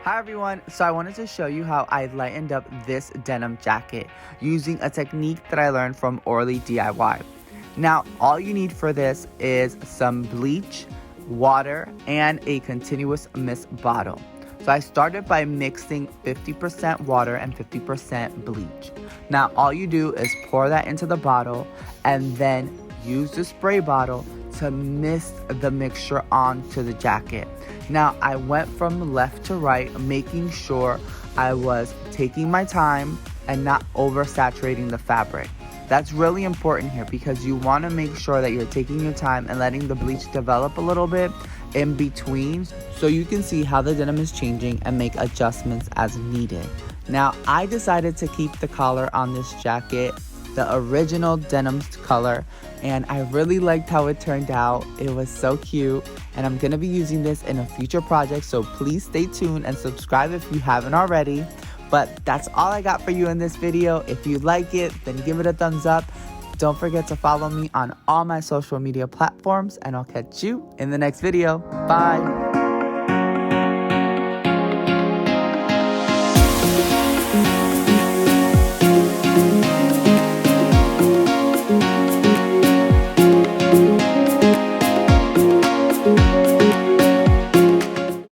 Hi everyone, so I wanted to show you how I lightened up this denim jacket using a technique that I learned from Orly DIY. Now, all you need for this is some bleach, water, and a continuous mist bottle. So I started by mixing 50% water and 50% bleach. Now, all you do is pour that into the bottle and then use the spray bottle to mist the mixture onto the jacket. Now, I went from left to right, making sure I was taking my time and not oversaturating the fabric. That's really important here because you want to make sure that you're taking your time and letting the bleach develop a little bit in between so you can see how the denim is changing and make adjustments as needed. Now, I decided to keep the collar on this jacket the original denim color, and I really liked how it turned out. It was so cute, and I'm gonna be using this in a future project, so please stay tuned and subscribe if you haven't already. But that's all I got for you in this video. If you like it, then give it a thumbs up. Don't forget to follow me on all my social media platforms, and I'll catch you in the next video. Bye.